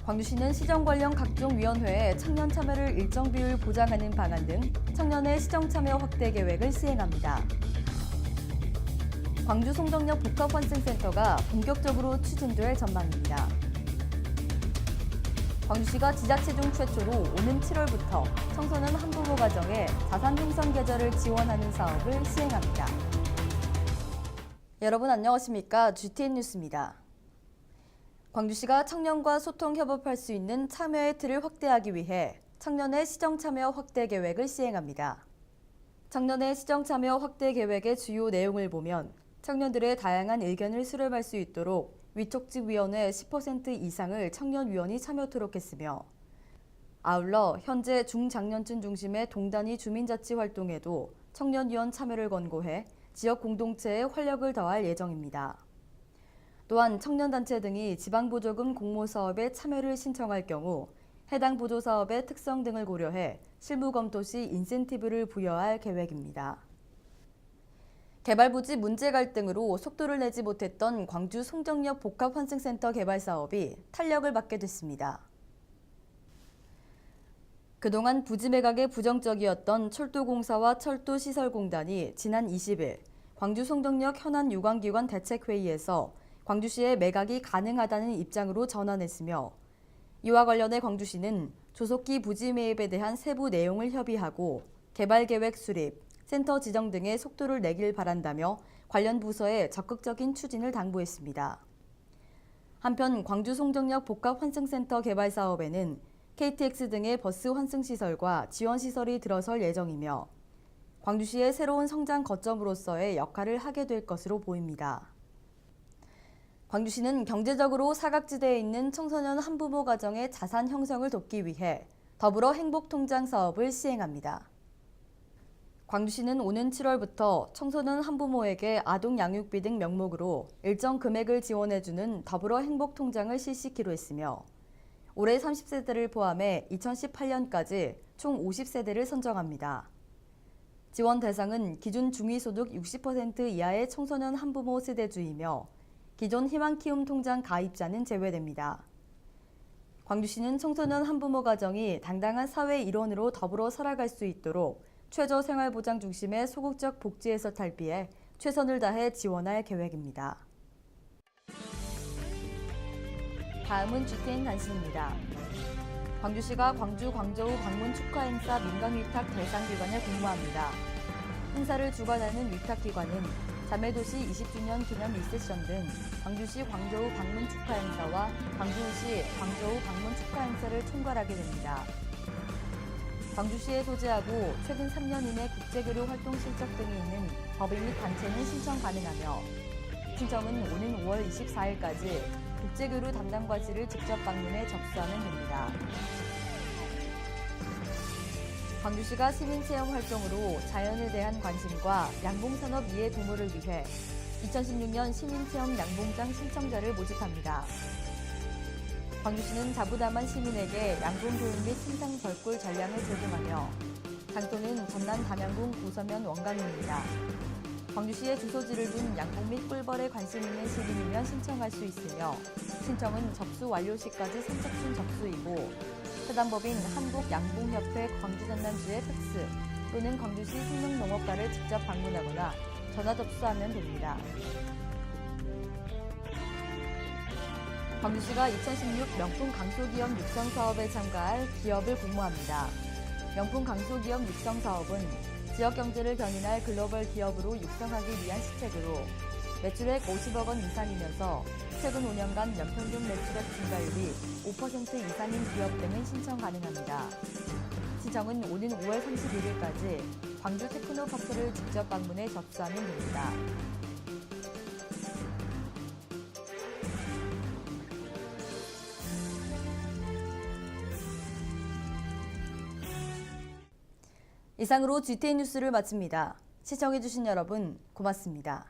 광주시는 시정 관련 각종 위원회에 청년 참여를 일정 비율 보장하는 방안 등 청년의 시정 참여 확대 계획을 시행합니다. 광주 송정역 복합환승센터가 본격적으로 추진될 전망입니다. 광주시가 지자체 중 최초로 오는 7월부터 청소년 한부모 가정에 자산 형성 계좌를 지원하는 사업을 시행합니다. 여러분 안녕하십니까? GTN 뉴스입니다. 광주시가 청년과 소통 협업할 수 있는 참여의 틀을 확대하기 위해 청년의 시정 참여 확대 계획을 시행합니다. 청년의 시정 참여 확대 계획의 주요 내용을 보면 청년들의 다양한 의견을 수렴할 수 있도록 위촉직위원회 10% 이상을 청년위원이 참여토록 했으며 아울러 현재 중장년층 중심의 동단위 주민자치 활동에도 청년위원 참여를 권고해 지역 공동체에 활력을 더할 예정입니다. 또한 청년단체 등이 지방보조금 공모사업에 참여를 신청할 경우 해당 보조사업의 특성 등을 고려해 실무 검토 시 인센티브를 부여할 계획입니다. 개발부지 문제 갈등으로 속도를 내지 못했던 광주 송정역 복합환승센터 개발 사업이 탄력을 받게 됐습니다. 그동안 부지 매각에 부정적이었던 철도공사와 철도시설공단이 지난 20일 광주 송정역 현안유관기관 대책회의에서 광주시의 매각이 가능하다는 입장으로 전환했으며 이와 관련해 광주시는 조속히 부지 매입에 대한 세부 내용을 협의하고 개발계획 수립, 센터 지정 등의 속도를 내길 바란다며 관련 부서에 적극적인 추진을 당부했습니다. 한편 광주 송정역 복합환승센터 개발 사업에는 KTX 등의 버스 환승시설과 지원시설이 들어설 예정이며 광주시의 새로운 성장 거점으로서의 역할을 하게 될 것으로 보입니다. 광주시는 경제적으로 사각지대에 있는 청소년 한부모 가정의 자산 형성을 돕기 위해 더불어 행복통장 사업을 시행합니다. 광주시는 오는 7월부터 청소년 한부모에게 아동 양육비 등 명목으로 일정 금액을 지원해주는 더불어 행복통장을 실시키로 했으며 올해 30세대를 포함해 2018년까지 총 50세대를 선정합니다. 지원 대상은 기준 중위소득 60% 이하의 청소년 한부모 세대주이며 기존 희망키움 통장 가입자는 제외됩니다. 광주시는 청소년 한부모 가정이 당당한 사회 일원으로 더불어 살아갈 수 있도록 최저생활보장 중심의 소극적 복지에서 탈피해 최선을 다해 지원할 계획입니다. 다음은 GTN 단신입니다. 광주시가 광주 광저우 방문 축하 행사 민간위탁 대상기관을 공모합니다. 행사를 주관하는 위탁기관은 자매도시 20주년 기념 리셉션 등 광주시 광저우 방문 축하 행사와 광주시 광저우 방문 축하 행사를 총괄하게 됩니다. 광주시에 소재하고 최근 3년 이내 국제교류 활동 실적 등이 있는 법인 및 단체는 신청 가능하며 신청은 오는 5월 24일까지 국제교류 담당과실을 직접 방문해 접수하면 됩니다. 광주시가 시민체험 활동으로 자연에 대한 관심과 양봉산업 이해 도모를 위해 2016년 시민체험 양봉장 신청자를 모집합니다. 광주시는 자부담한 시민에게 양봉 교육 및 생산 벌꿀 전량을 제공하며 장소는 전남 담양군 구서면 원강입니다. 광주시에 주소지를 둔 양봉 및 꿀벌에 관심 있는 시민이면 신청할 수 있으며 신청은 접수 완료 시까지 선착순 접수이고 해당 법인 한국양봉협회 광주전남지회 팩스 또는 광주시 생명농업과를 직접 방문하거나 전화 접수하면 됩니다. 광주시가 2016 명품 강소기업 육성 사업에 참가할 기업을 공모합니다. 명품 강소기업 육성 사업은 지역 경제를 견인할 글로벌 기업으로 육성하기 위한 시책으로 매출액 50억 원 이상이면서 최근 5년간 연평균 매출액 증가율이 5% 이상인 기업 등은 신청 가능합니다. 신청은 오는 5월 31일까지 광주 테크노파크를 직접 방문해 접수하면 됩니다. 이상으로 GTN 뉴스를 마칩니다. 시청해주신 여러분 고맙습니다.